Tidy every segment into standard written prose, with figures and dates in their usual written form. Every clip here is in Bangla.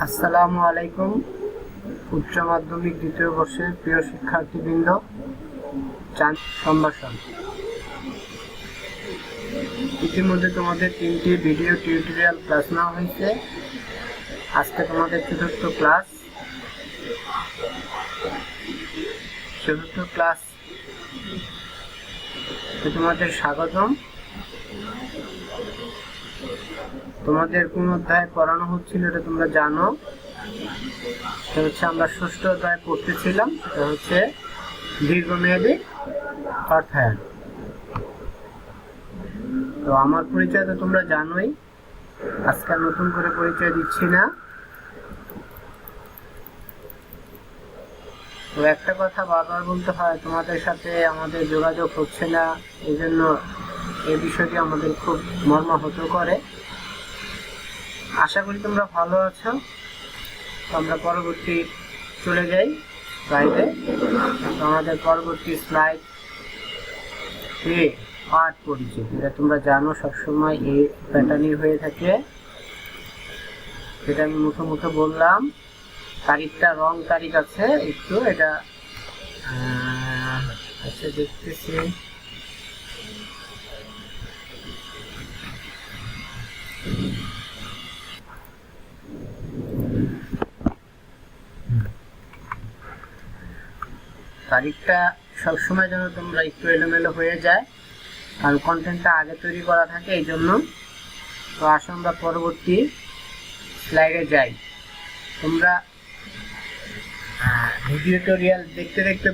আসসালামু আলাইকুম। উচ্চ মাধ্যমিক দ্বিতীয় বর্ষের প্রিয় শিক্ষার্থীবৃন্দ, সম্ভাষণ। ইতিমধ্যে তোমাদের 3টি ভিডিও টিউটোরিয়াল ক্লাস নেওয়া হয়েছে। আজকে তোমাদের চতুর্থ ক্লাস তোমাদের স্বাগতম। তোমাদের কোন অধ্যায় পড়ানো হচ্ছিল এটা তোমরা জানো। সেটা হচ্ছে আমরা ষষ্ঠ অধ্যায় পড়তেছিলাম, সেটা হচ্ছে দীর্ঘমেয়াদী অর্থায়ন। তো আমার পরিচয় তো তোমরা জানোই, আজকাল নতুন করে পরিচয় দিচ্ছি না। তো একটা কথা বারবার বলতে হয়, তোমাদের সাথে আমাদের যোগাযোগ হচ্ছে না, এই জন্য এই বিষয়টি আমাদের খুব মর্মাহত করে। আশা করি তোমরা ভালো আছো। আমরা পরবর্তী চলে যাই স্লাইডে। আমাদের পরবর্তী স্লাইড পাঠ পরিচিত, এটা তোমরা জানো সবসময় এই প্যাটার্নই হয়ে থাকে। যেটা আমি মুখে বললাম, তারিখটা রং তারিখ আছে একটু, এটা আচ্ছা দেখতেছি। তারিখটা সবসময় যেন তোমরা একটু এলোমেলো হয়ে যায়, কারণ কন্টেন্টটা আগে তৈরি করা থাকে এই জন্য। তো আসো আমরা পরবর্তী স্লাইডে যাই। তোমরা ভিডিও টিউটোরিয়াল দেখতে দেখতে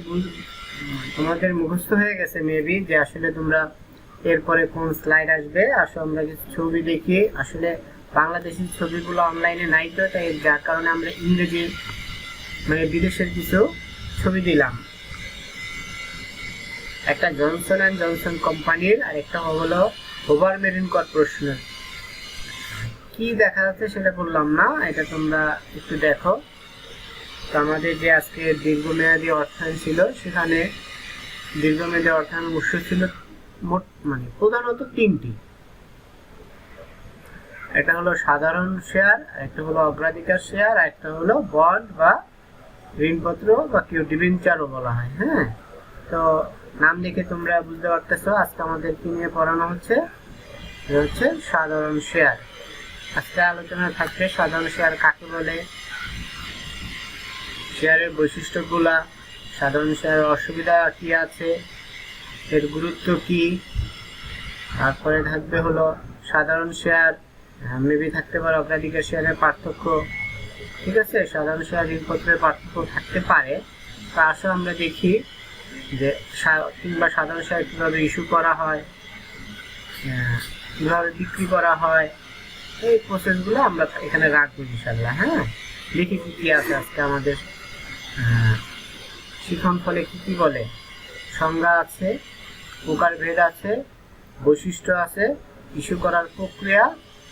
তোমাদের মুখস্থ হয়ে গেছে মেবি, যে আসলে তোমরা এরপরে কোন স্লাইড আসবে। আসো আমরা কিছু ছবি দেখি। আসলে বাংলাদেশি ছবিগুলো অনলাইনে নাই, তো তাই যার কারণে আমরা ইংরেজি মানে বিদেশের কিছু ছবি দিলাম। একটা জনসন অ্যান্ড জনসন কোম্পানির, আর একটা হলো ওভার মেরিন কর্পোরেশনের। কি দেখা যাচ্ছে সেটা বললাম না, এটা তোমরা একটু দেখো। তো আমাদের যে আজকে দীর্ঘমেয়াদী অর্থায়ন ছিল, সেখানে দীর্ঘমেয়াদী অর্থায়ন উৎস ছিল মোট প্রধানত 3টি। একটা হলো সাধারণ শেয়ার, একটা হলো অগ্রাধিকার শেয়ার, আর একটা হলো বন্ড বা ঋণপত্র বা ডিবেঞ্চারও বলা হয়। হ্যাঁ, তো নাম দেখে তোমরা বুঝতে পারতেছো আজকে আমাদের কি নিয়ে পড়ানো হচ্ছে। এটা হচ্ছে সাধারণ শেয়ার। আজকে আলোচনা থাকবে সাধারণ শেয়ার কাকে বলে, শেয়ারের বৈশিষ্ট্যগুলা, সাধারণ শেয়ারের অসুবিধা কি আছে, এর গুরুত্ব কি। তারপরে থাকবে হলো সাধারণ শেয়ার মেবি থাকতে পারে অগ্রাধিকার শেয়ারের পার্থক্য। ঠিক আছে, সাধারণ শেয়ার ঋণপত্রের পার্থক্য থাকতে পারে। তা আসলে আমরা দেখি যে কিংবা সাধারণ শেয়ার কিভাবে ইস্যু করা হয়, কিভাবে বিক্রি করা হয়, এই প্রসেসগুলো আমরা এখানে রাখবো ইনশাল্লাহ। হ্যাঁ, দেখি কি কি আছে আজকে আমাদের শিখন ফলে কি বলে। সংজ্ঞা আছে, প্রকারভেদ আছে, বৈশিষ্ট্য আছে, ইস্যু করার প্রক্রিয়া,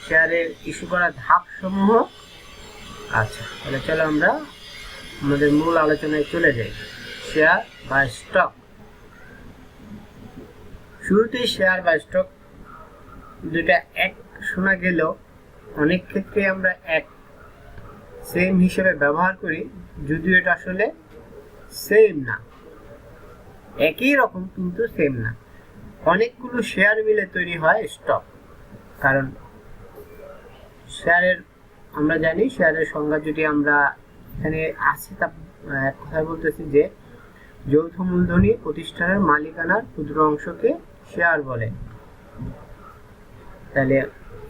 শেয়ারের ইস্যু করার ধাপ সমূহ। আচ্ছা, তাহলে চলো আমরা আমাদের মূল আলোচনায় চলে যাই। শেয়ার বা স্টক। শুরুতেই শেয়ার বা স্টক দুইটা এক শোনা গেলেও অনেক ক্ষেত্রে আমরা এক সেম হিসেবে ব্যবহার করি, যদিও এটা আসলে সেম না। একই রকম কিন্তু সেম না। অনেকগুলো শেয়ার মিলে তৈরি হয় স্টক। কারণ শেয়ারের আমরা জানি, শেয়ারের সংজ্ঞা যদি আমরা এখানে আছে, তা এক কথায় বলতেছি যে যৌথ মূলধনী প্রতিষ্ঠানের মালিকানার ক্ষুদ্র অংশকে শেয়ার বলে। তাহলে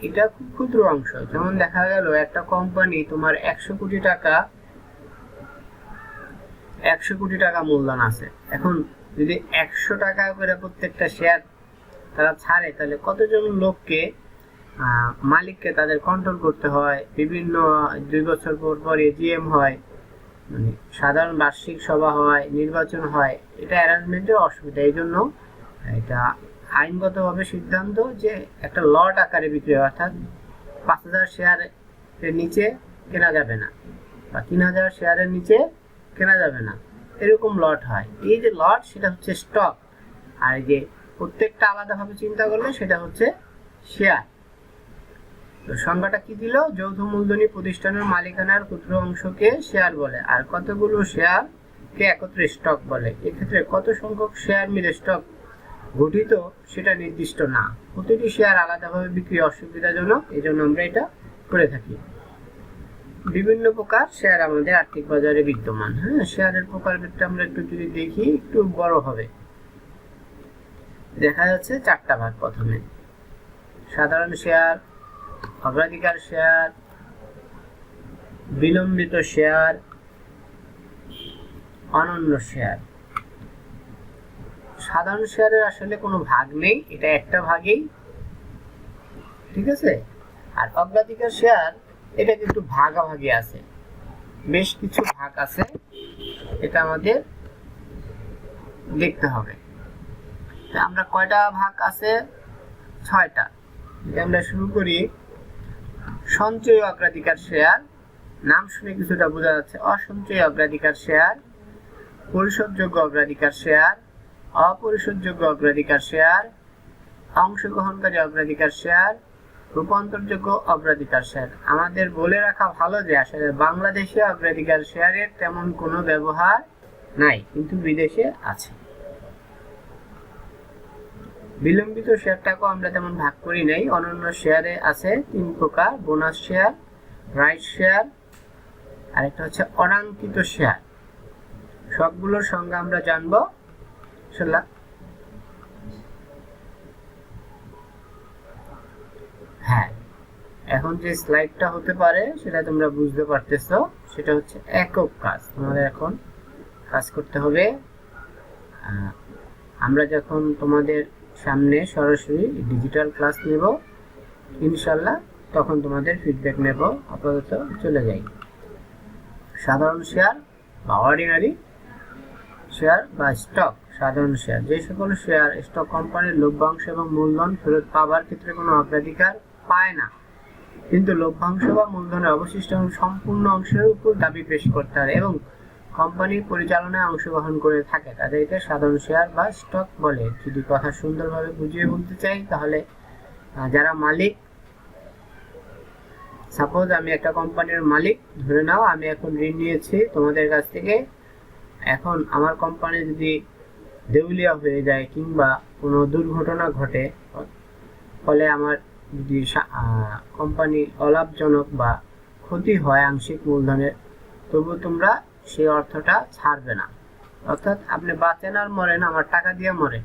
এটা খুব ক্ষুদ্র অংশ। যেমন দেখা গেল একটা কোম্পানি তোমার 100 কোটি টাকা মূলধন আছে। এখন যদি 100 টাকা করে প্রত্যেকটা শেয়ার তারা ছাড়ে, তাহলে কতজন লোককে মালিককে তাদের কন্ট্রোল করতে হয়। বিভিন্ন 2 বছর পর এজিএম হয়, সাধারণ বার্ষিক সভা হয়, নির্বাচন হয়। এটা অ্যারেঞ্জমেন্টের অসুবিধা। এই জন্য এটা আইনগতভাবে সিদ্ধান্ত যে একটা লট আকারে বিক্রি হয়, অর্থাৎ 5000 শেয়ারের নিচে কেনা যাবে না বা 3000 শেয়ারের নিচে কেনা যাবে না, এরকম লট হয়। এই যে লট, সেটা হচ্ছে স্টক। আর যে প্রত্যেকটা আলাদাভাবে চিন্তা করলে সেটা হচ্ছে শেয়ার। তো সংজ্ঞাটা কি দিল, যৌথ মূলধনী প্রতিষ্ঠানের মালিকানার ক্ষুদ্র অংশকে শেয়ার বলে, আর কতগুলো শেয়ারকে একত্রে স্টক বলে। এক্ষেত্রে কত সংখ্যক শেয়ার মিলে স্টক গঠিত সেটা নির্দিষ্ট না, প্রতিটি শেয়ার আলাদাভাবে বিক্রি অসুবিধাজনক, এই জন্য আমরা এটা করে থাকি। বিভিন্ন প্রকার শেয়ার আমাদের আর্থিক বাজারে বিদ্যমান। হ্যাঁ, শেয়ারের প্রকারভেদটা আমরা একটু যদি দেখি, একটু বড় হবে, দেখা যাচ্ছে 4টা ভাগ। প্রথমে সাধারণ শেয়ার, অগ্রাধিকার শেয়ার, বিলম্বিত শেয়ার, অনন্য শেয়ার। সাধারণ শেয়ারের আসলে কোনো ভাগ নেই, এটা একটা ভাগেই, ঠিক আছে। আর অগ্রাধিকার শেয়ার এটা কিন্তু ভাগাভাগি আছে, বেশ কিছু ভাগ আছে, এটা আমাদের দেখতে হবে। আমরা কয়টা ভাগ আছে? 6টা। আমরা শুরু করি। সঞ্চয় অগ্রাধিকার শেয়ার, নাম শুনে কিছুটা বোঝা যাচ্ছে। অসঞ্চয় অগ্রাধিকার শেয়ার, পরিশোধযোগ্য অগ্রাধিকার শেয়ার, অপরিশোধযোগ্য অগ্রাধিকার শেয়ার, অংশগ্রহণকারী অগ্রাধিকার শেয়ার, রূপান্তরযোগ্য অগ্রাধিকার শেয়ার। আমাদের বলে রাখা ভালো যে আসলে বাংলাদেশে অগ্রাধিকার শেয়ারের তেমন কোনো ব্যবহার নাই, কিন্তু বিদেশে আছে। বিলম্বিত শেয়ারটাকেও আমরা তেমন ভাগ করি নাই। অনন্য শেয়ারে আছে 3 প্রকার: বোনাস শেয়ার, রাইট শেয়ার, আরেকটা হচ্ছে অনাঙ্কিত শেয়ার। সবগুলোর সংজ্ঞা আমরা জানবো ইনশাআল্লাহ। হ্যাঁ, এখন যে স্লাইডটা হতে পারে সেটা তোমরা বুঝতে পারতেছো, সেটা হচ্ছে একক কাজ। তোমাদের এখন কাজ করতে হবে। আমরা যখন তোমাদের সামনে সরাসরি ডিজিটাল ক্লাস নেব ইনশাআল্লাহ, তখন তোমাদের ফিডব্যাক নেব। আপাতত চলে যাই। সাধারণ শেয়ার বা অর্ডিনারি শেয়ার বা স্টক। সাধারণ শেয়ার, যে সকল শেয়ার স্টক কোম্পানির লভ্যাংশ এবং মূলধন ফেরত পাবার ক্ষেত্রে কোনো অগ্রাধিকার পায় না, কিন্তু লভ্যাংশ বা মূলধনের অবশিষ্ট এবং সম্পূর্ণ অংশের উপর দাবি পেশ করতে পারে এবং কোম্পানির পরিচালনায় অংশগ্রহণ করে থাকে, তাদেরকে সাধারণ শেয়ার বা স্টক বলে। যদি কথা সুন্দরভাবে বুঝিয়ে বলতে চাই, তাহলে যারা মালিক, সাপোজ আমি একটা কোম্পানির মালিক, ধরে নাও আমি এখন ঋণ নিয়েছি তোমাদের কাছ থেকে। এখন আমার কোম্পানি যদি দেউলিয়া হয়ে যায় কিংবা কোনো দুর্ঘটনা ঘটে, ফলে আমার যদি কোম্পানি অলাভজনক বা ক্ষতি হয় আংশিক মূলধনের, তবু তোমরা সেই অর্থটা ছাড়বে না। অর্থাৎ আপনি বাঁচেন আর মরেন, আমার টাকা দিয়ে মরে।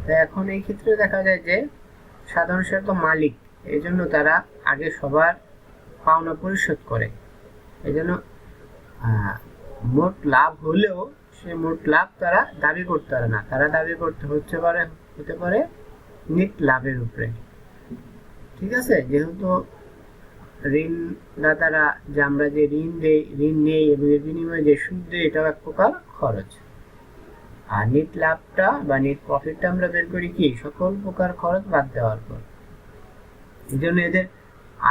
তাই এখন এই ক্ষেত্রে দেখা যায় যে সাধারণ শেয়ার তো মালিক, এই জন্য তারা আগে সবার পাওনা পরিশোধ করে। এই জন্য মোট লাভ হলেও সে মোট লাভ তারা দাবি করতে পারে না, তারা দাবি করতে হতে পারে নেট লাভের উপরে। ঠিক আছে, যেহেতু ঋণদাতারা যে আমরা যে ঋণ নেই এবং এর বিনিময়ে যে সুদ দেই, এটাও এক প্রকার খরচ। আর নেট লাভটা বা নেট প্রফিটটা আমরা বের করি কি, সকল প্রকার খরচ বাদ দেওয়ার পর। এই জন্য এদের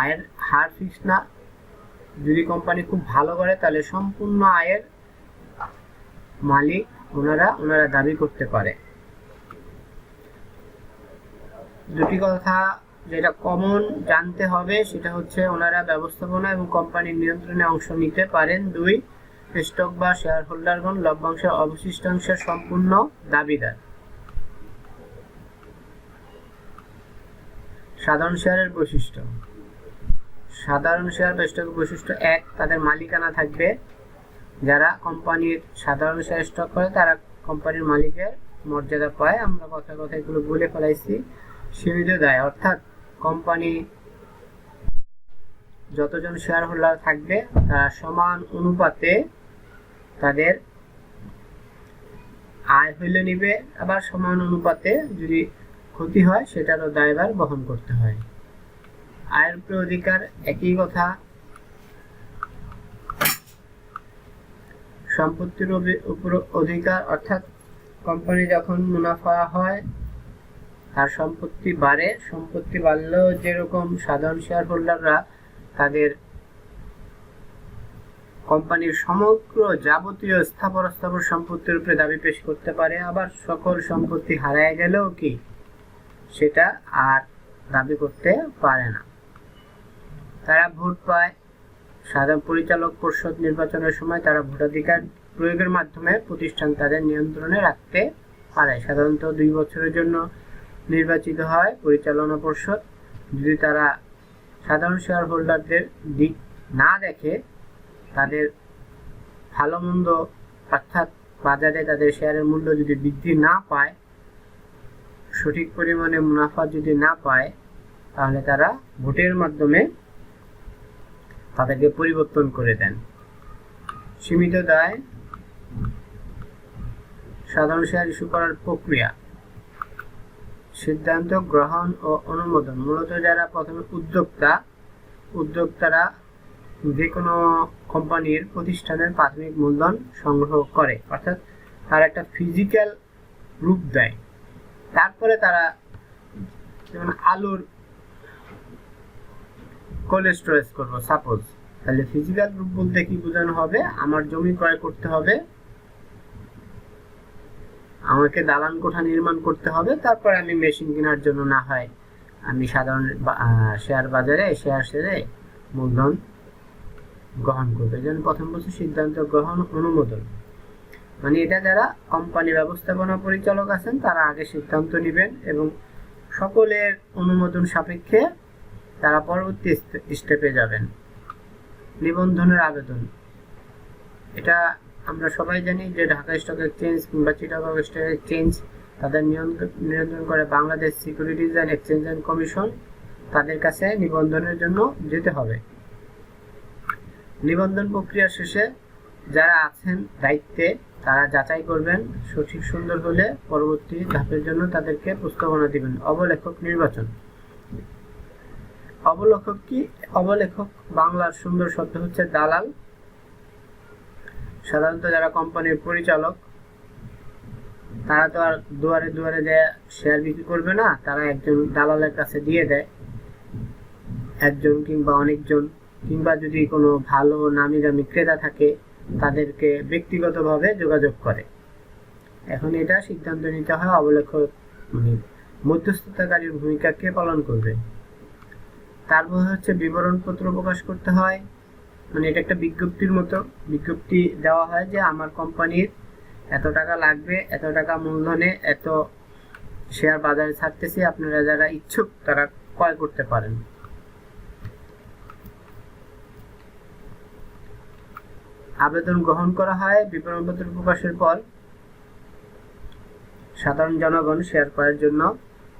আয়ের হার ফিক্স না। যদি কোম্পানি খুব ভালো করে তাহলে সম্পূর্ণ আয়ের মালিক ওনারা দাবি করতে পারে। দুটি কথা যেটা কমন জানতে হবে সেটা হচ্ছে ওনারা ব্যবস্থাপনা এবং কোম্পানির নিয়ন্ত্রণে অংশ নিতে পারেন। 2, স্টক বা শেয়ার হোল্ডারগণ লভ্যাংশের অবশিষ্টাংশের সম্পূর্ণ দাবিদার। সাধারণ শেয়ারের বৈশিষ্ট্য। সাধারণ শেয়ার বা স্টকের বৈশিষ্ট্য: 1, তাদের মালিকানা থাকবে। যারা কোম্পানির সাধারণ শেয়ার স্টক করে তারা কোম্পানির মালিকের মর্যাদা পায়। আমরা কথা এগুলো বলে ফেলাইছি। সীমিত দায়, অর্থাৎ কোম্পানি যতজন শেয়ার হোল্ডার থাকবে তারা সমান অনুপাতে তাদের আয় হইলে নিবে, আবার সমান অনুপাতে যদি ক্ষতি হয় সেটারও দায়ভার বহন করতে হয়। আয়ের উপরে অধিকার, একই কথা। সম্পত্তির উপর অধিকার, অর্থাৎ কোম্পানি যখন মুনাফা হয় তার সম্পত্তি বাড়ে। সম্পত্তি বাড়লেও যেরকম সাধারণ শেয়ার হোল্ডাররা তাদের কোম্পানির সমগ্র যাবতীয় স্থাবর সম্পত্তির উপরে দাবি পেশ করতে পারে, আবার সকল সম্পত্তি হারায় গেলেও কি সেটা আর দাবি করতে পারে না। তারা ভোট পায়। সাধারণ পরিচালক পরিষদ নির্বাচনের সময় তারা ভোটাধিকার প্রয়োগের মাধ্যমে প্রতিষ্ঠান তাদের নিয়ন্ত্রণে রাখতে পারে। সাধারণত 2 বছরের জন্য নির্বাচিত হয় পরিচালনা পরিষদ। যদি তারা সাধারণ শেয়ার হোল্ডারদের দিক না দেখে, তাদের ভালো মন্দ অর্থাৎ বাজারে তাদের শেয়ারের মূল্য যদি বৃদ্ধি না পায়, সঠিক পরিমাণে মুনাফা যদি না পায়, তাহলে তারা ভোটের মাধ্যমে তাদেরকে পরিবর্তন করে দেন। সীমিত দায় সাধারণ শেয়ার ইস্যু করার প্রক্রিয়া, সিদ্ধান্ত গ্রহণ ও অনুমোদন। মূলত যারা প্রথমে উদ্যোক্তারা যে কোনো কোম্পানির প্রতিষ্ঠানের প্রাথমিক মূলধন সংগ্রহ করে, অর্থাৎ তার একটা ফিজিক্যাল রূপ দেয়। তারপরে তারা যেমন আলুর কোল্ড স্টোরেজ করবো সাপোজ, তাহলে ফিজিক্যাল রূপ বলতে কি বোঝানো হবে? আমার জমি ক্রয় করতে হবে, আমাকে দালান কোঠা নির্মাণ করতে হবে, তারপরে আমি মেশিন কেনার জন্য না হয় আমি সাধারণ শেয়ার বাজারে শেয়ারে মূলধন গ্রহণ করবে। যেন প্রথম বছর সিদ্ধান্ত গ্রহণ অনুমোদন, মানে এটা যারা কোম্পানি ব্যবস্থাপনা পরিচালক আছেন তারা আগে সিদ্ধান্ত নেবেন এবং সকলের অনুমোদন সাপেক্ষে তারা পরবর্তী স্টেপে যাবেন। নিবন্ধনের আবেদন, এটা আমরা সবাই জানি যে ঢাকা স্টক এক্সচেঞ্জ কিংবা চিটাগং স্টক এক্সচেঞ্জ তাদের নিয়ন্ত্রণ করে Bangladesh securities and exchange commission. তাদের কাছে নিবন্ধনের জন্য যেতে হবে। নিবন্ধন প্রক্রিয়া শেষে যারা আছেন দায়িত্বে তারা যাচাই করবেন, সঠিক সুন্দর হলে পরবর্তী ধাপের জন্য তাদেরকে প্রস্তাবনা দিবেন। অবলেখক নির্বাচন। অবলেখক কি? অবলেখক বাংলার সুন্দর শব্দ হচ্ছে দালাল। সাধারণত যারা কোম্পানির পরিচালক তারা তো আর দুয়ারে দুয়ারে দেয়া শেয়ার বিক্রি করবে না, তারা একজন দালালের কাছে দিয়ে দেয়, একজন কিংবা অনেকজন, কিংবা যদি কোনো ভালো নামি দামি ক্রেতা থাকে তাদেরকে ব্যক্তিগতভাবে যোগাযোগ করে। এখন এটা সিদ্ধান্ত নিতে হয় অবলেখক মানে মধ্যস্থতাকারীর ভূমিকা কে পালন করবে। তারপর হচ্ছে বিবরণপত্র প্রকাশ করতে হয়, মানে এটা একটা বিজ্ঞপ্তির মতো, বিজ্ঞপ্তি দেওয়া হয় যে আমার কোম্পানির এত টাকা লাগবে, এত টাকা মূলধনে এত শেয়ার বাজারে ছাড়তেছি, আপনারা যারা ইচ্ছুক তারা ক্রয় করতে পারেন। আবেদন গ্রহণ করা হয়। বিবরণপত্র প্রকাশের পর সাধারণ জনগণ শেয়ার ক্রয়ের জন্য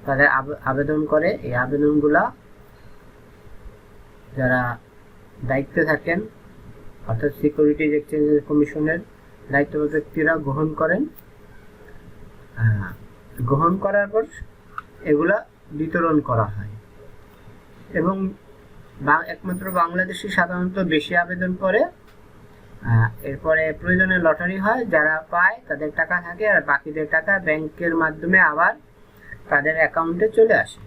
তাদের আবেদন করে। এই আবেদনগুলা যারা দায়িত্বে থাকেন অর্থাৎ সিকিউরিটিজ এক্সচেঞ্জ কমিশনের দায়িত্বপ্রাপ্ত ব্যক্তিরা গ্রহণ করেন। গ্রহণ করার পর এগুলা বিতরণ করা হয় এবং একমাত্র বাংলাদেশে সাধারণত বেশি আবেদন করে। এরপরে প্রয়োজনে লটারি হয়, যারা পায় তাদের টাকা থাকে আর বাকিদের টাকা ব্যাংকের মাধ্যমে আবার তাদের অ্যাকাউন্টে চলে আসে।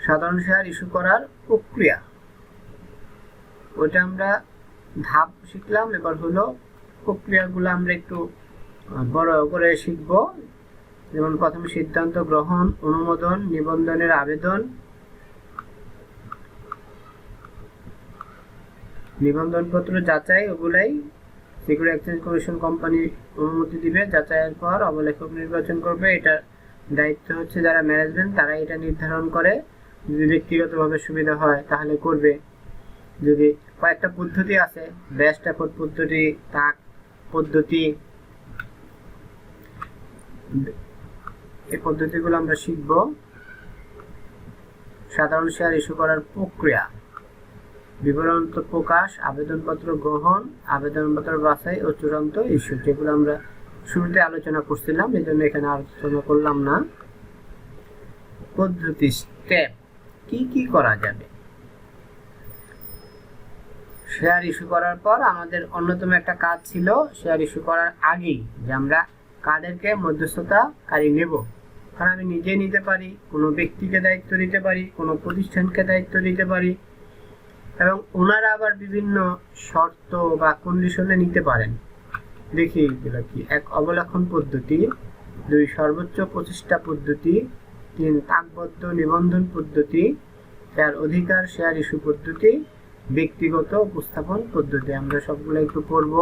সাধারণ শেয়ার ইস্যু করার প্রক্রিয়া, ওইটা আমরা ধাপ শিখলাম। এবার হলো প্রক্রিয়াগুলো আমরা একটু বড় করে শিখব। যেমন প্রথমে সিদ্ধান্ত গ্রহণ, অনুমোদন, নিবন্ধনের আবেদন, নিবন্ধনপত্র যাচাই, ওগুলাই সিকিউরিটি এক্সচেঞ্জ কমিশন কোম্পানি অনুমতি দিবে। যাচাইয়ের পর অবলেখক নির্বাচন করবে। এটার দায়িত্ব হচ্ছে যারা ম্যানেজমেন্ট, তারা এটা নির্ধারণ করে। যদি ব্যক্তিগতভাবে সুবিধা হয় তাহলে করবে। যদি কয়েকটা পদ্ধতি আছে, বেস্ট এফোর্ট পদ্ধতি, তাক পদ্ধতি, এই পদ্ধতিগুলো আমরা শিখব। সাধারণ শেয়ার ইস্যু করার প্রক্রিয়া, বিবরণ প্রকাশ, আবেদনপত্র গ্রহণ, আবেদনপত্র বাছাই ও চূড়ান্ত ইস্যু, যেগুলো আমরা শুরুতে আলোচনা করছিলাম, এই জন্য এখানে আলোচনা করলাম না। পদ্ধতি, স্টেপ, কি কি করা যাবে। শেয়ার ইস্যু করার পর আমাদের অন্যতম একটা কাজ ছিল শেয়ার ইস্যু করার আগেই যে আমরা কাদেরকে মধ্যস্থতাকারী নেব। কারণ আমি নিজে নিতে পারি, কোনো ব্যক্তিকে দায়িত্ব দিতে পারি, কোনো প্রতিষ্ঠানকে দায়িত্ব দিতে পারি, এবং ওনারা আবার বিভিন্ন শর্ত বা কন্ডিশনে নিতে পারেন। দেখি এগুলো কি। এক, অবলেখন পদ্ধতি। 2 সর্বোচ্চ প্রচেষ্টা পদ্ধতি, 3 তাকবদ্ধ নিবন্ধন পদ্ধতি, 4 অধিকার শেয়ার ইস্যু পদ্ধতি, ব্যক্তিগত উপস্থাপন পদ্ধতি। আমরা সবগুলো একটু পড়ব।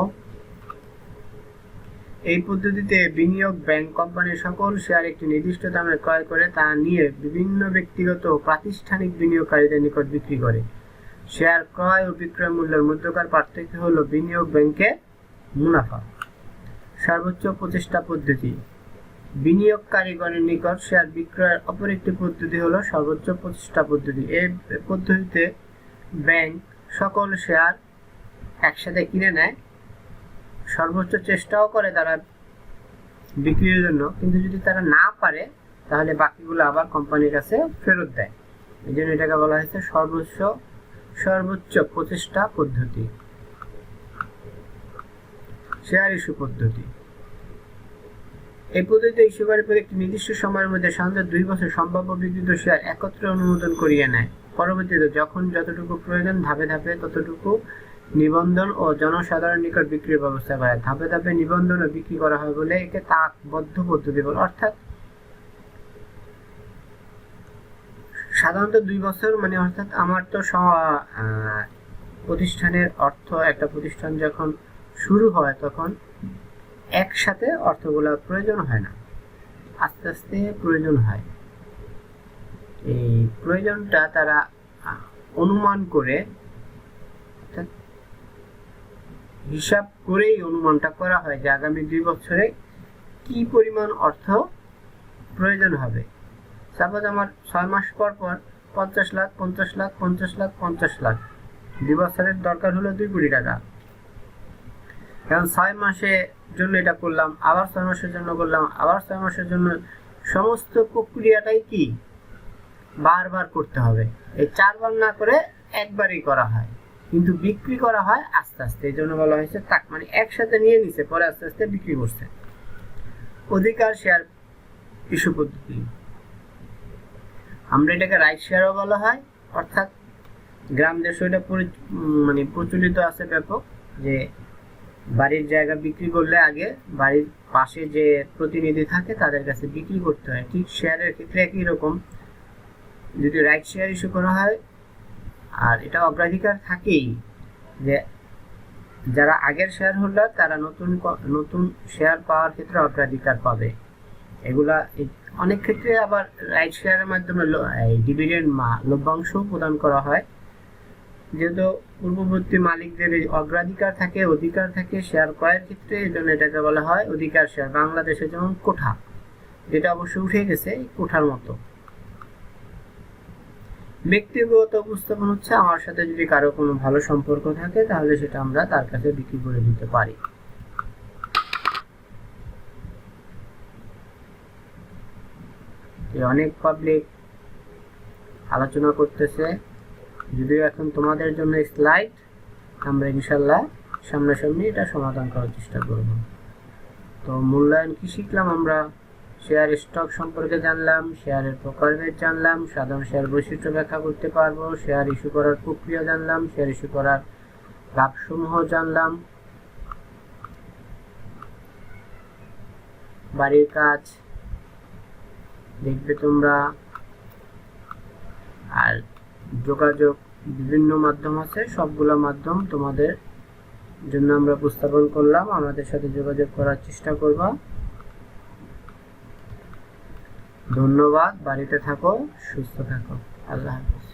এই পদ্ধতিতে বিনিয়োগ ব্যাংক কোম্পানির সকল শেয়ার একটি নির্দিষ্ট দামে ক্রয় করে তা নিয়ে বিভিন্ন ব্যক্তিগত ও প্রাতিষ্ঠানিক বিনিয়োগকারীদের নিকট বিক্রি করে। শেয়ার ক্রয় ও বিক্রয় মূল্যের মধ্যকার পার্থক্য হলো বিনিয়োগ ব্যাংকের মুনাফা। সর্বোচ্চ প্রচেষ্টা পদ্ধতি, বিনিয়োগকারীগণের নিকট শেয়ার বিক্রয়ের অপর একটি পদ্ধতি হলো সর্বোচ্চ প্রচেষ্টা পদ্ধতি। এই পদ্ধতিতে ব্যাংক সকল শেয়ার একসাথে কিনে নেয়, সর্বোচ্চ চেষ্টাও করে তারা বিক্রির জন্য, কিন্তু যদি তারা না পারে তাহলে বাকিগুলো আবার কোম্পানির কাছে ফেরত দেয়। এই জন্য এটাকে বলা হয়েছে সর্বোচ্চ প্রচেষ্টা পদ্ধতি। শেয়ার ইস্যু পদ্ধতি, এই পদ্ধতিতে ইস্যুকারী একটি নির্দিষ্ট সময়ের মধ্যে সাধারণত 2 বছর সম্ভাব্য বিক্রিত শেয়ার একত্রে অনুমোদন করিয়ে নেয়। পরবর্তীতে যখন যতটুকু প্রয়োজন ধাপে ধাপে ততটুকু নিবন্ধন ও জনসাধারণ নিকট বিক্রির ব্যবস্থা করে। ধাপে ধাপে নিবন্ধন ও বিক্রি করা হয় বলে একে তাকবদ্ধ পদ্ধতি বলে। অর্থাৎ সাধারণত 2 বছর, মানে অর্থাৎ আমার তো প্রতিষ্ঠানের অর্থ, একটা প্রতিষ্ঠান যখন শুরু হয় তখন একসাথে অর্থগুলো প্রয়োজন হয় না, আস্তে আস্তে প্রয়োজন হয়। এই প্রয়োজনটা তারা অনুমান করে, হিসাব করেই অনুমানটা করা হয় যে আগামী 2 বছরে কি পরিমাণ অর্থ প্রয়োজন হবে। সাপোজ আমার 6 মাস পর পর 50 লাখ 50 লাখ 50 লাখ 50 লাখ, 2 বছরের দরকার হলো 2 কোটি টাকা। এখন 6 মাসের জন্য এটা করলাম, আবার 6 মাসের জন্য করলাম, আবার 6 মাসের জন্য, সমস্ত প্রক্রিয়াটাই কি বারবার করতে হবে। এই 4 বার না করে একবারই করা হয়, কিন্তু বিক্রি করা হয় আস্তে আস্তে। এই জন্য বলা হয়েছে তাক, মানে একসাথে নিয়ে নিছে, পরে আস্তে আস্তে বিক্রি করছে। অধিকার শেয়ার ইস্যু পদ্ধতি, আমরা এটাকে রাইট শেয়ারও বলা হয়। অর্থাৎ গ্রাম দেশে এটা মানে প্রচলিত আছে ব্যাপক, যে বাড়ির জায়গা বিক্রি করলে আগে বাড়ির পাশে যে প্রতিনিধি থাকে তাদের কাছে বিক্রি করতে হয়। ঠিক শেয়ারের ক্ষেত্রে একই রকম, যদি রাইট শেয়ার ইস্যু করা হয়, আর এটা অগ্রাধিকার থাকেই যে যারা আগের শেয়ার হোল্ডার তারা নতুন শেয়ার পাওয়ার ক্ষেত্রে অগ্রাধিকার পাবে। এগুলা অনেক ক্ষেত্রে আবার রাইট শেয়ারের মাধ্যমে ডিভিডেন্ড লভ্যাংশ প্রদান করা হয়। যেহেতু পূর্ববর্তী মালিকদের অগ্রাধিকার থাকে, অধিকার থাকে শেয়ার ক্রয়ের ক্ষেত্রে, এই জন্য এটাকে বলা হয় অধিকার শেয়ার। বাংলাদেশে যেমন কোঠা, যেটা অবশ্য উঠে গেছে কোঠার মতো। ব্যক্তিগত উপস্থাপন হচ্ছে আমার সাথে যদি কারো কোনো ভালো সম্পর্ক থাকে তাহলে সেটা আমরা তার কাছে বিক্রি করে দিতে পারি। অনেক পাবলিক আলোচনা করতেছে, যদিও এখন তোমাদের জন্য স্লাইড, আমরা ইনশাল্লাহ সামনাসামনি এটা সমাধান করার চেষ্টা করব। তো মূল্যায়ন কি শিখলাম আমরা? শেয়ার স্টক সম্পর্কে জানলাম, শেয়ারের প্রকারভেদ জানলাম, সাধারণ শেয়ার বৈশিষ্ট্য ব্যাখ্যা করতে পারবো, শেয়ার ইস্যু করার প্রক্রিয়া জানলাম, শেয়ার ইস্যু করার লাভসমূহ জানলাম, বাড়ির কাজ দেখবে তোমরা, আর যোগাযোগ বিভিন্ন মাধ্যম আছে, সবগুলো মাধ্যম তোমাদের জন্য আমরা উপস্থাপন করলাম। আমাদের সাথে যোগাযোগ করার চেষ্টা করবা। ধন্যবাদ। বাড়িতে থাকো, সুস্থ থাকো। আল্লাহ হাফেজ।